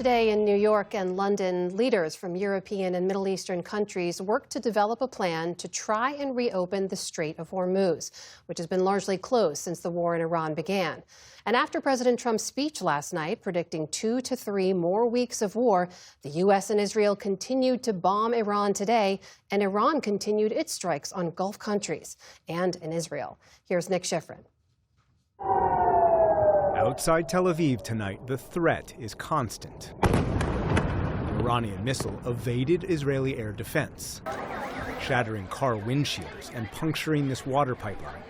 Today in New York and London, leaders from European and Middle Eastern countries worked to develop a plan to try and reopen the Strait of Hormuz, which has been largely closed since the war in Iran began. And after President Trump's speech last night predicting 2 to 3 more weeks of war, the U.S. and Israel continued to bomb Iran today, and Iran continued its strikes on Gulf countries and in Israel. Here's Nick Schifrin. Outside Tel Aviv tonight, the threat is constant. An Iranian missile evaded Israeli air defense, shattering car windshields and puncturing this water pipeline.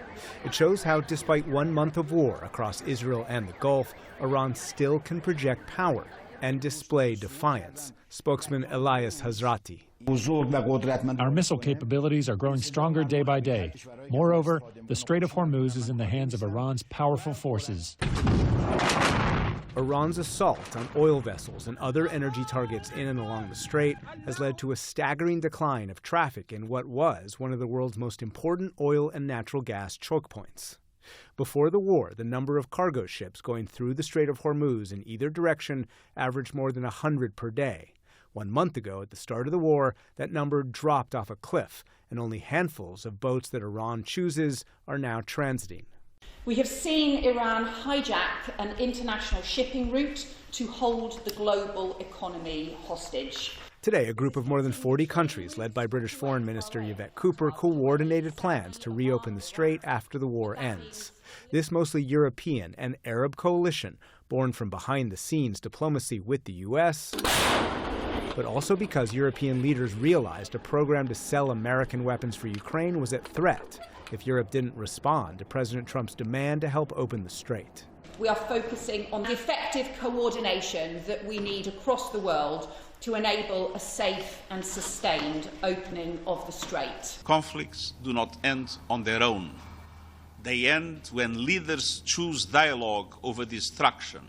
It shows how, despite 1 month of war across Israel and the Gulf, Iran still can project power and display defiance. Spokesman Elias Hazrati. Our missile capabilities are growing stronger day by day. Moreover, the Strait of Hormuz is in the hands of Iran's powerful forces. Iran's assault on oil vessels and other energy targets in and along the strait has led to a staggering decline of traffic in what was one of the world's most important oil and natural gas choke points. Before the war, the number of cargo ships going through the Strait of Hormuz in either direction averaged more than 100 per day. 1 month ago, at the start of the war, that number dropped off a cliff, and only handfuls of boats that Iran chooses are now transiting. We have seen Iran hijack an international shipping route to hold the global economy hostage. Today, a group of more than 40 countries, led by British Foreign Minister Yvette Cooper, coordinated plans to reopen the strait after the war ends. This mostly European and Arab coalition, born from behind-the-scenes diplomacy with the U.S., but also because European leaders realized a program to sell American weapons for Ukraine was at threat if Europe didn't respond to President Trump's demand to help open the strait. We are focusing on the effective coordination that we need across the world to enable a safe and sustained opening of the strait. Conflicts do not end on their own. They end when leaders choose dialogue over destruction.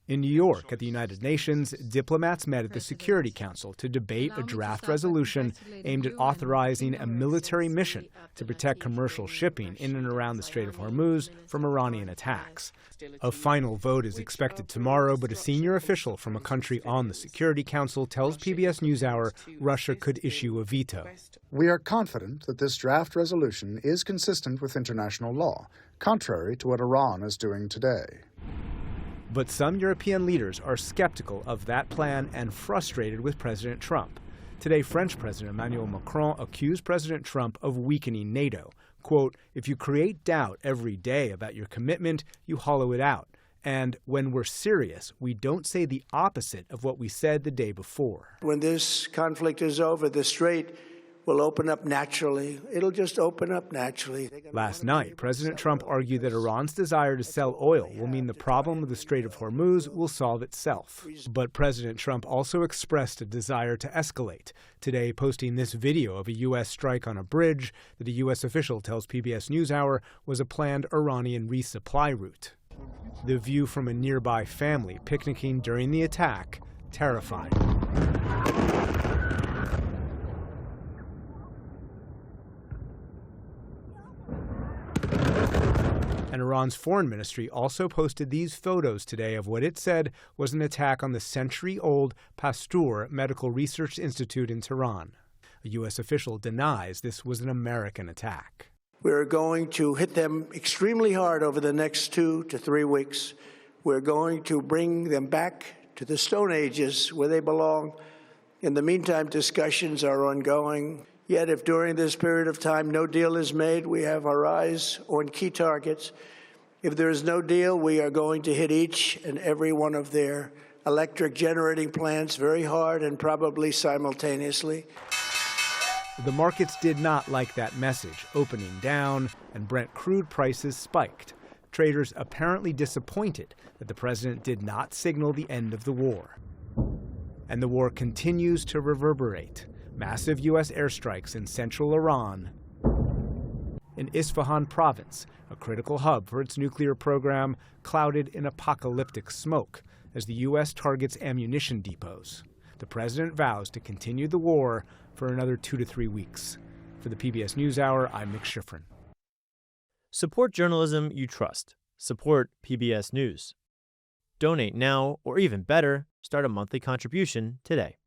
In New York at the United Nations, diplomats met at the Security Council to debate a draft resolution aimed at authorizing a military mission to protect commercial shipping in and around the Strait of Hormuz from Iranian attacks. A final vote is expected tomorrow, but a senior official from a country on the Security Council tells PBS News Hour Russia could issue a veto. We are confident that this draft resolution is consistent with international law, contrary to what Iran is doing today. But some European leaders are skeptical of that plan and frustrated with President Trump. Today, French President Emmanuel Macron accused President Trump of weakening NATO. Quote, "If you create doubt every day about your commitment, you hollow it out. And when we're serious, we don't say the opposite of what we said the day before." When this conflict is over, the strait will open up naturally. It'll just open up naturally. Last night, President Trump argued that Iran's desire to sell oil will mean the problem of the Strait of Hormuz will solve itself. But President Trump also expressed a desire to escalate, today posting this video of a U.S. strike on a bridge that a U.S. official tells PBS News Hour was a planned Iranian resupply route. The view from a nearby family picnicking during the attack terrifying. And Iran's foreign ministry also posted these photos today of what it said was an attack on the century-old Pasteur Medical Research Institute in Tehran. A U.S. official denies this was an American attack. We're going to hit them extremely hard over the next 2 to 3 weeks. We're going to bring them back to the Stone Ages where they belong. In the meantime, discussions are ongoing. Yet if during this period of time no deal is made, we have our eyes on key targets. If there is no deal, we are going to hit each and every one of their electric generating plants very hard and probably simultaneously. The markets did not like that message, opening down, and Brent crude prices spiked. Traders apparently disappointed that the president did not signal the end of the war. And the war continues to reverberate. Massive U.S. airstrikes in central Iran. In Isfahan province, a critical hub for its nuclear program, clouded in apocalyptic smoke as the U.S. targets ammunition depots. The president vows to continue the war for another 2 to 3 weeks. For the PBS News Hour, I'm Nick Schifrin. Support journalism you trust. Support PBS News. Donate now, or even better, start a monthly contribution today.